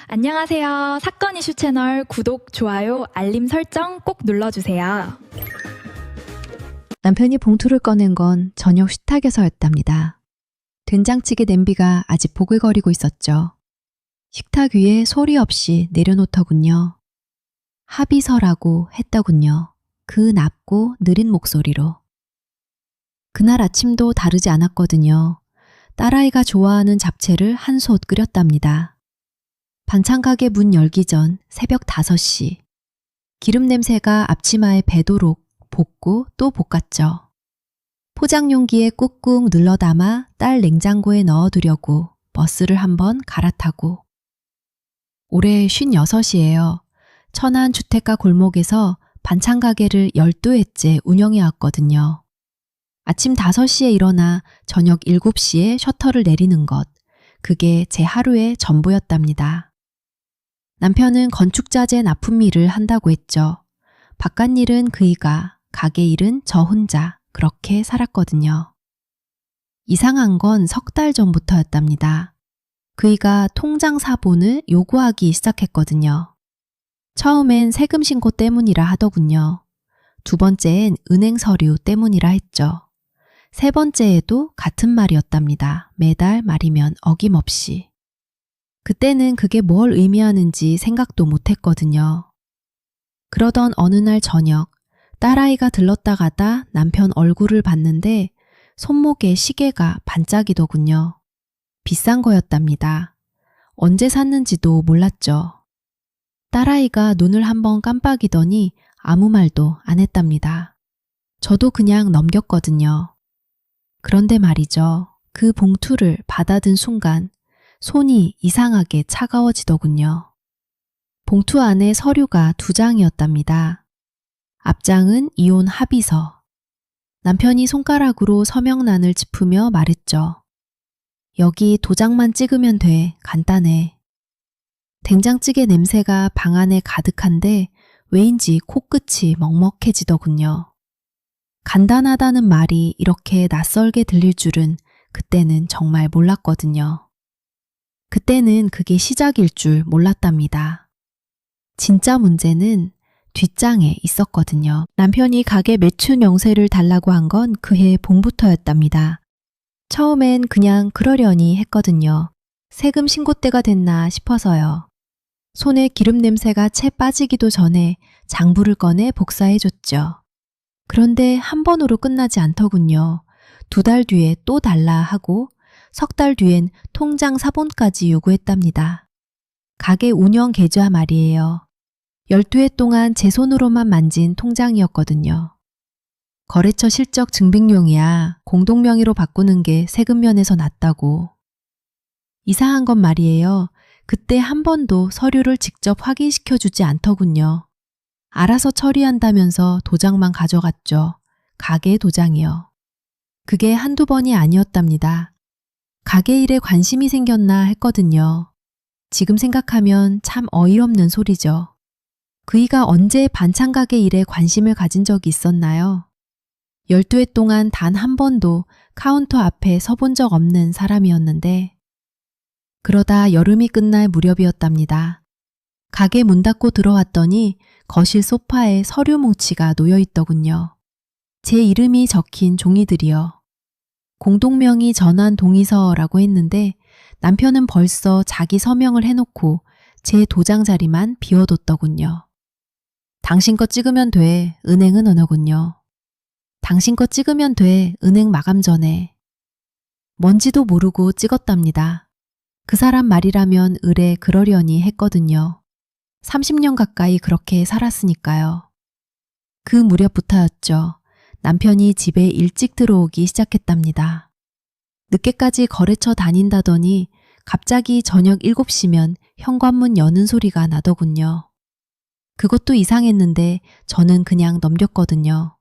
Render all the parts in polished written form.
안녕하세요. 사건 이슈 채널 구독, 좋아요, 알림 설정 꼭 눌러주세요. 남편이 봉투를 꺼낸 건 저녁 식탁에서였답니다. 된장찌개 냄비가 아직 보글거리고 있었죠. 식탁 위에 소리 없이 내려놓더군요. 합의서라고 했더군요. 그 낮고 느린 목소리로. 그날 아침도 다르지 않았거든요. 딸아이가 좋아하는 잡채를 한 솥 끓였답니다. 반찬 가게 문 열기 전 새벽 5시. 기름 냄새가 앞치마에 배도록 볶고 또 볶았죠. 포장 용기에 꾹꾹 눌러 담아 딸 냉장고에 넣어두려고 버스를 한번 갈아타고. 올해 56이에요. 천안 주택가 골목에서 반찬 가게를 12회째 운영해 왔거든요. 아침 5시에 일어나 저녁 7시에 셔터를 내리는 것, 그게 제 하루의 전부였답니다. 남편은 건축자재 납품 일을 한다고 했죠. 바깥 일은 그이가, 가게 일은 저 혼자 그렇게 살았거든요. 이상한 건 3달 전부터였답니다. 그이가 통장 사본을 요구하기 시작했거든요. 처음엔 세금 신고 때문이라 하더군요. 두 번째엔 은행 서류 때문이라 했죠. 세 번째에도 같은 말이었답니다. 매달 말이면 어김없이. 그때는 그게 뭘 의미하는지 생각도 못했거든요. 그러던 어느 날 저녁, 딸아이가 들렀다 가다 남편 얼굴을 봤는데 손목에 시계가 반짝이더군요. 비싼 거였답니다. 언제 샀는지도 몰랐죠. 딸아이가 눈을 한번 깜빡이더니 아무 말도 안 했답니다. 저도 그냥 넘겼거든요. 그런데 말이죠. 그 봉투를 받아든 순간 손이 이상하게 차가워지더군요. 봉투 안에 서류가 2장이었답니다. 앞장은 이혼 합의서. 남편이 손가락으로 서명란을 짚으며 말했죠. 여기 도장만 찍으면 돼. 간단해. 된장찌개 냄새가 방 안에 가득한데 왜인지 코끝이 먹먹해지더군요. 간단하다는 말이 이렇게 낯설게 들릴 줄은 그때는 정말 몰랐거든요. 그때는 그게 시작일 줄 몰랐답니다. 진짜 문제는 뒷장에 있었거든요. 남편이 가게 매출 명세를 달라고 한 건 그해 봄부터였답니다. 처음엔 그냥 그러려니 했거든요. 세금 신고 때가 됐나 싶어서요. 손에 기름 냄새가 채 빠지기도 전에 장부를 꺼내 복사해줬죠. 그런데 한 번으로 끝나지 않더군요. 2달 뒤에 또 달라 하고 3달 뒤엔 통장 사본까지 요구했답니다. 가게 운영 계좌 말이에요. 12회 동안 제 손으로만 만진 통장이었거든요. 거래처 실적 증빙용이야. 공동명의로 바꾸는 게 세금 면에서 낫다고. 이상한 건 말이에요. 그때 한 번도 서류를 직접 확인시켜주지 않더군요. 알아서 처리한다면서 도장만 가져갔죠. 가게 도장이요. 그게 한두 번이 아니었답니다. 가게 일에 관심이 생겼나 했거든요. 지금 생각하면 참 어이없는 소리죠. 그이가 언제 반찬 가게 일에 관심을 가진 적이 있었나요? 12회 동안 단 한 번도 카운터 앞에 서본 적 없는 사람이었는데 그러다 여름이 끝날 무렵이었답니다. 가게 문 닫고 들어왔더니 거실 소파에 서류 뭉치가 놓여 있더군요. 제 이름이 적힌 종이들이요. 공동명의 전환 동의서라고 했는데 남편은 벌써 자기 서명을 해놓고 제 도장 자리만 비워뒀더군요. 당신 거 찍으면 돼. 은행은 언어군요. 당신 거 찍으면 돼. 은행 마감 전에. 뭔지도 모르고 찍었답니다. 그 사람 말이라면 의뢰 그러려니 했거든요. 30년 가까이 그렇게 살았으니까요. 그 무렵부터였죠. 남편이 집에 일찍 들어오기 시작했답니다. 늦게까지 거래처 다닌다더니 갑자기 저녁 7시면 현관문 여는 소리가 나더군요. 그것도 이상했는데 저는 그냥 넘겼거든요.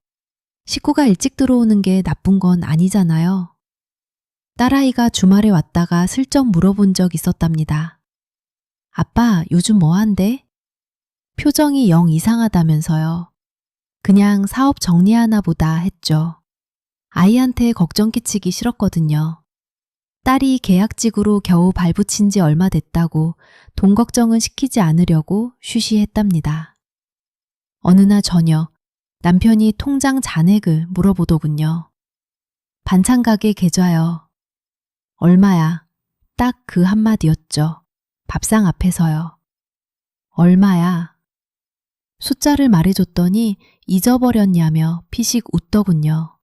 식구가 일찍 들어오는 게 나쁜 건 아니잖아요. 딸아이가 주말에 왔다가 슬쩍 물어본 적 있었답니다. 아빠, 요즘 뭐 한대? 표정이 영 이상하다면서요. 그냥 사업 정리하나 보다 했죠. 아이한테 걱정 끼치기 싫었거든요. 딸이 계약직으로 겨우 발붙인 지 얼마 됐다고 돈 걱정은 시키지 않으려고 쉬쉬했답니다. 어느 날 저녁 남편이 통장 잔액을 물어보더군요. 반찬 가게 계좌요. 얼마야? 딱 그 한마디였죠. 밥상 앞에서요. 얼마야? 숫자를 말해줬더니 잊어버렸냐며 피식 웃더군요.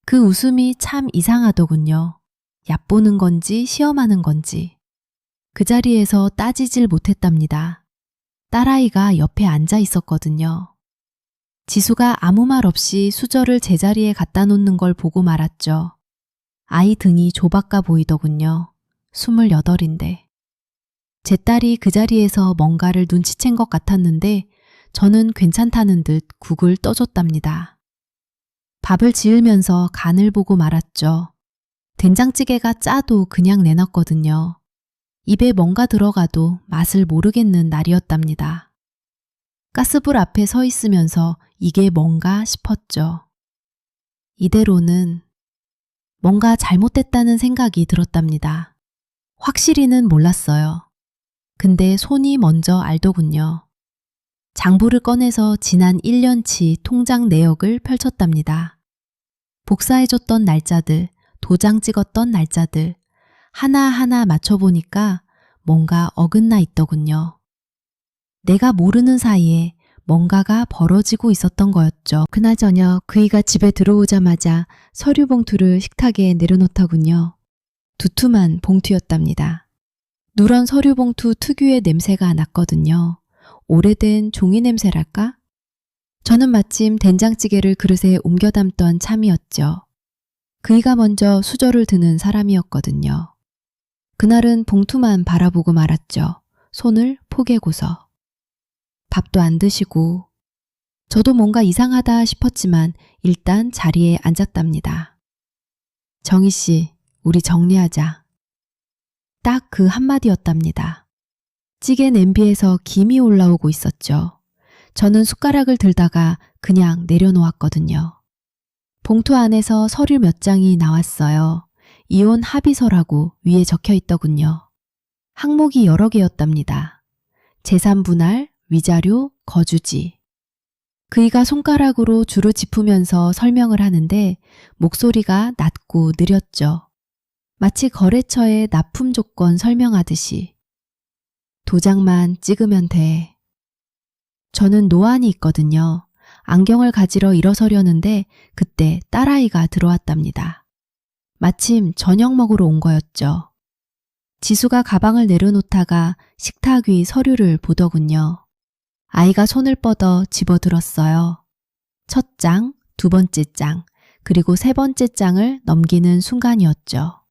그 웃음이 참 이상하더군요. 얕보는 건지 시험하는 건지. 그 자리에서 따지질 못했답니다. 딸아이가 옆에 앉아 있었거든요. 지수가 아무 말 없이 수저를 제자리에 갖다 놓는 걸 보고 말았죠. 아이 등이 조바까 보이더군요. 28인데. 제 딸이 그 자리에서 뭔가를 눈치챈 것 같았는데 저는 괜찮다는 듯 국을 떠줬답니다. 밥을 지으면서 간을 보고 말았죠. 된장찌개가 짜도 그냥 내놨거든요. 입에 뭔가 들어가도 맛을 모르겠는 날이었답니다. 가스불 앞에 서 있으면서 이게 뭔가 싶었죠. 이대로는 뭔가 잘못됐다는 생각이 들었답니다. 확실히는 몰랐어요. 근데 손이 먼저 알더군요. 장부를 꺼내서 지난 1년치 통장 내역을 펼쳤답니다. 복사해줬던 날짜들, 도장 찍었던 날짜들, 하나하나 맞춰보니까 뭔가 어긋나 있더군요. 내가 모르는 사이에 뭔가가 벌어지고 있었던 거였죠. 그날 저녁 그이가 집에 들어오자마자 서류 봉투를 식탁에 내려놓더군요. 두툼한 봉투였답니다. 누런 서류 봉투 특유의 냄새가 났거든요. 오래된 종이 냄새랄까? 저는 마침 된장찌개를 그릇에 옮겨 담던 참이었죠. 그이가 먼저 수저를 드는 사람이었거든요. 그날은 봉투만 바라보고 말았죠. 손을 포개고서. 밥도 안 드시고. 저도 뭔가 이상하다 싶었지만 일단 자리에 앉았답니다. 정희 씨, 우리 정리하자. 딱 그 한마디였답니다. 찌개 냄비에서 김이 올라오고 있었죠. 저는 숟가락을 들다가 그냥 내려놓았거든요. 봉투 안에서 서류 몇 장이 나왔어요. 이혼 합의서라고 위에 적혀 있더군요. 항목이 여러 개였답니다. 재산 분할, 위자료, 거주지. 그이가 손가락으로 줄을 짚으면서 설명을 하는데 목소리가 낮고 느렸죠. 마치 거래처의 납품 조건 설명하듯이. 도장만 찍으면 돼. 저는 노안이 있거든요. 안경을 가지러 일어서려는데 그때 딸아이가 들어왔답니다. 마침 저녁 먹으러 온 거였죠. 지수가 가방을 내려놓다가 식탁 위 서류를 보더군요. 아이가 손을 뻗어 집어들었어요. 첫 장, 두 번째 장, 그리고 세 번째 장을 넘기는 순간이었죠.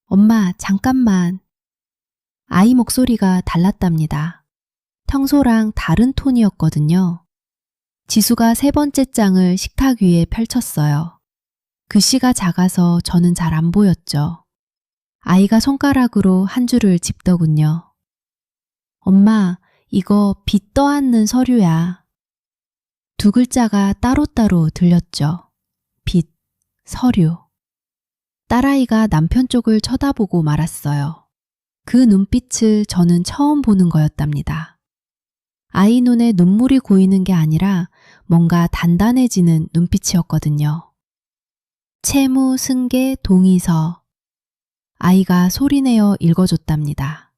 엄마, 잠깐만. 아이 목소리가 달랐답니다. 평소랑 다른 톤이었거든요. 지수가 세 번째 장을 식탁 위에 펼쳤어요. 글씨가 작아서 저는 잘 안 보였죠. 아이가 손가락으로 한 줄을 짚더군요. 엄마, 이거 빚 떠안는 서류야. 두 글자가 따로따로 들렸죠. 빚, 서류. 딸아이가 남편 쪽을 쳐다보고 말았어요. 그 눈빛을 저는 처음 보는 거였답니다. 아이 눈에 눈물이 고이는 게 아니라 뭔가 단단해지는 눈빛이었거든요. 채무 승계 동의서. 아이가 소리내어 읽어줬답니다.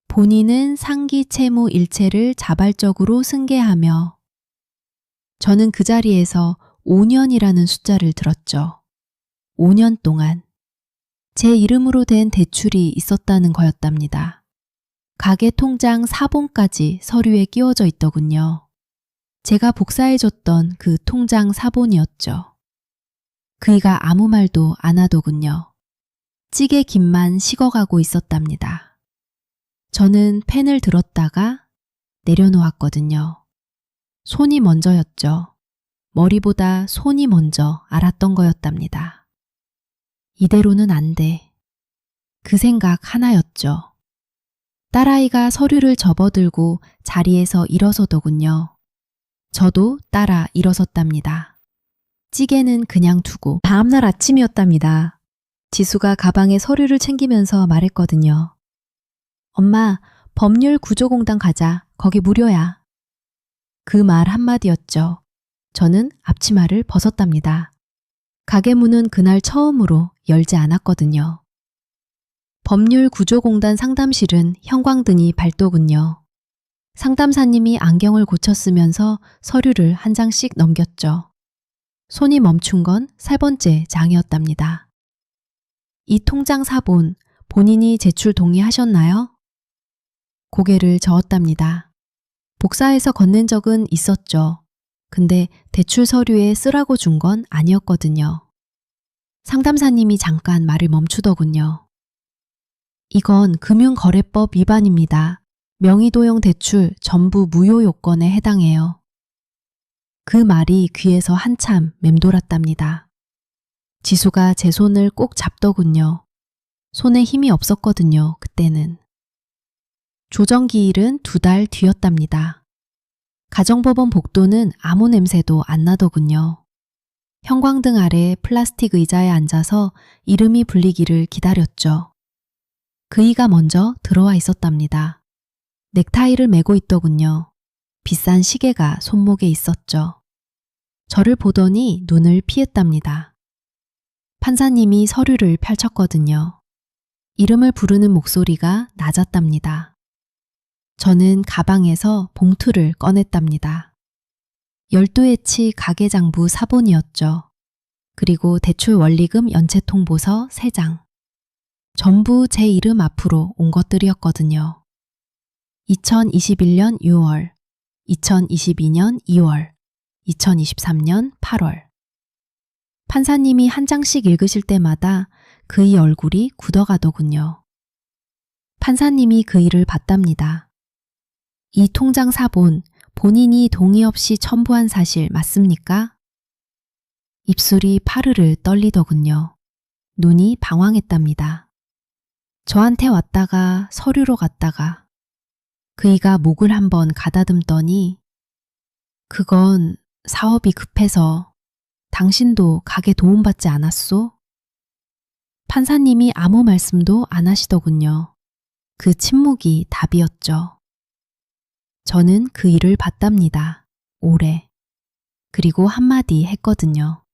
본인은 상기 채무 일체를 자발적으로 승계하며. 저는 그 자리에서 5년이라는 숫자를 들었죠. 5년 동안 제 이름으로 된 대출이 있었다는 거였답니다. 가게 통장 사본까지 서류에 끼워져 있더군요. 제가 복사해줬던 그 통장 사본이었죠. 그이가 아무 말도 안 하더군요. 찌개 김만 식어가고 있었답니다. 저는 펜을 들었다가 내려놓았거든요. 손이 먼저였죠. 머리보다 손이 먼저 알았던 거였답니다. 이대로는 안 돼. 그 생각 하나였죠. 딸아이가 서류를 접어들고 자리에서 일어서더군요. 저도 따라 일어섰답니다. 찌개는 그냥 두고 다음날 아침이었답니다. 지수가 가방에 서류를 챙기면서 말했거든요. 엄마, 법률 구조공단 가자. 거기 무료야. 그 말 한마디였죠. 저는 앞치마를 벗었답니다. 가게 문은 그날 처음으로 열지 않았거든요. 법률구조공단 상담실은 형광등이 밝더군요. 상담사님이 안경을 고쳤으면서 서류를 한 장씩 넘겼죠. 손이 멈춘 건 세 번째 장이었답니다. 이 통장 사본 본인이 제출 동의하셨나요? 고개를 저었답니다. 복사해서 건넨 적은 있었죠. 근데 대출 서류에 쓰라고 준 건 아니었거든요. 상담사님이 잠깐 말을 멈추더군요. 이건 금융거래법 위반입니다. 명의도용 대출 전부 무효 요건에 해당해요. 그 말이 귀에서 한참 맴돌았답니다. 지수가 제 손을 꼭 잡더군요. 손에 힘이 없었거든요, 그때는. 조정기일은 2달 뒤였답니다. 가정법원 복도는 아무 냄새도 안 나더군요. 형광등 아래 플라스틱 의자에 앉아서 이름이 불리기를 기다렸죠. 그이가 먼저 들어와 있었답니다. 넥타이를 매고 있더군요. 비싼 시계가 손목에 있었죠. 저를 보더니 눈을 피했답니다. 판사님이 서류를 펼쳤거든요. 이름을 부르는 목소리가 낮았답니다. 저는 가방에서 봉투를 꺼냈답니다. 12회치 가계장부 사본이었죠. 그리고 대출 원리금 연체통보서 3장. 전부 제 이름 앞으로 온 것들이었거든요. 2021년 6월, 2022년 2월, 2023년 8월. 판사님이 한 장씩 읽으실 때마다 그의 얼굴이 굳어가더군요. 판사님이 그이를 봤답니다. 이 통장 사본 본인이 동의 없이 첨부한 사실 맞습니까? 입술이 파르르 떨리더군요. 눈이 방황했답니다. 저한테 왔다가 서류로 갔다가 그이가 목을 한번 가다듬더니 그건 사업이 급해서 당신도 가게 도움받지 않았소? 판사님이 아무 말씀도 안 하시더군요. 그 침묵이 답이었죠. 저는 그 일을 봤답니다. 오래. 그리고 한마디 했거든요.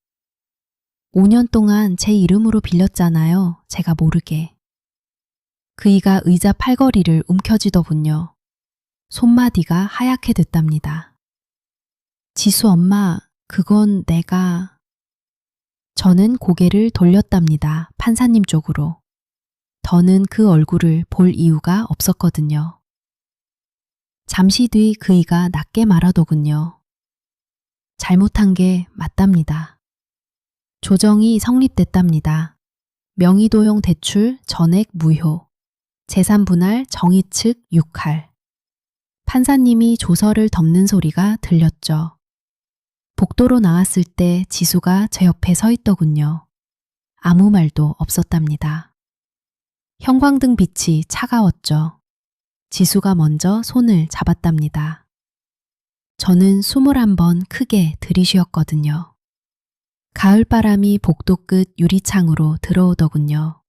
5년 동안 제 이름으로 빌렸잖아요. 제가 모르게. 그이가 의자 팔걸이를 움켜쥐더군요. 손마디가 하얗게 됐답니다. 지수 엄마, 그건 내가... 저는 고개를 돌렸답니다. 판사님 쪽으로. 더는 그 얼굴을 볼 이유가 없었거든요. 잠시 뒤 그이가 낮게 말하더군요. 잘못한 게 맞답니다. 조정이 성립됐답니다. 명의도용 대출 전액 무효. 재산분할 정의 측 6할. 판사님이 조서를 덮는 소리가 들렸죠. 복도로 나왔을 때 지수가 제 옆에 서 있더군요. 아무 말도 없었답니다. 형광등 빛이 차가웠죠. 지수가 먼저 손을 잡았답니다. 저는 숨을 한번 크게 들이쉬었거든요. 가을바람이 복도 끝 유리창으로 들어오더군요.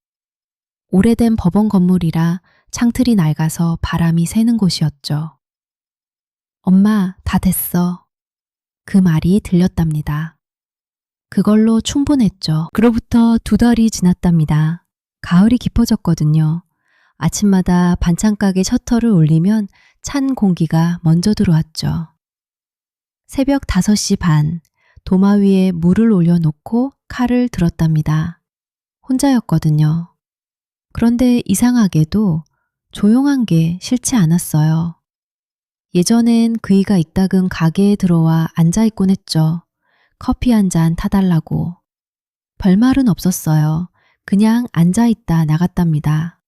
오래된 법원 건물이라 창틀이 낡아서 바람이 새는 곳이었죠. 엄마, 다 됐어. 그 말이 들렸답니다. 그걸로 충분했죠. 그로부터 2달이 지났답니다. 가을이 깊어졌거든요. 아침마다 반찬가게 셔터를 올리면 찬 공기가 먼저 들어왔죠. 새벽 5시 반, 도마 위에 물을 올려놓고 칼을 들었답니다. 혼자였거든요. 그런데 이상하게도 조용한 게 싫지 않았어요. 예전엔 그이가 이따금 가게에 들어와 앉아있곤 했죠. 커피 한 잔 타달라고. 별말은 없었어요. 그냥 앉아있다 나갔답니다.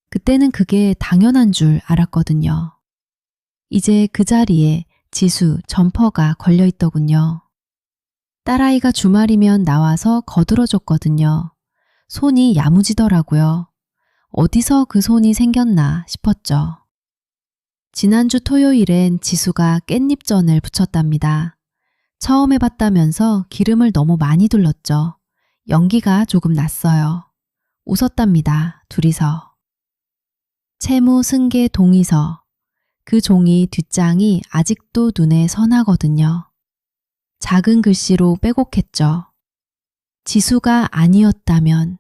그때는 그게 당연한 줄 알았거든요. 이제 그 자리에 지수 점퍼가 걸려있더군요. 딸아이가 주말이면 나와서 거들어줬거든요. 손이 야무지더라고요. 어디서 그 손이 생겼나 싶었죠. 지난주 토요일엔 지수가 깻잎전을 부쳤답니다. 처음 해봤다면서 기름을 너무 많이 둘렀죠. 연기가 조금 났어요. 웃었답니다. 둘이서. 채무 승계 동의서. 그 종이 뒷장이 아직도 눈에 선하거든요. 작은 글씨로 빼곡했죠. 지수가 아니었다면.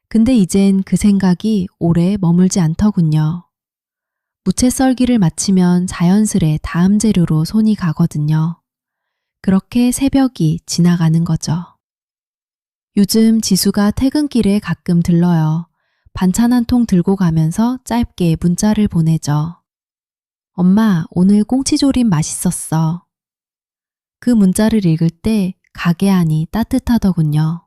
근데 이젠 그 생각이 오래 머물지 않더군요. 무채 썰기를 마치면 자연스레 다음 재료로 손이 가거든요. 그렇게 새벽이 지나가는 거죠. 요즘 지수가 퇴근길에 가끔 들러요. 반찬 한 통 들고 가면서 짧게 문자를 보내죠. 엄마, 오늘 꽁치조림 맛있었어. 그 문자를 읽을 때 가게 안이 따뜻하더군요.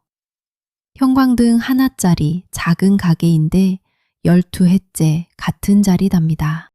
형광등 하나짜리 작은 가게인데 12해째 같은 자리답니다.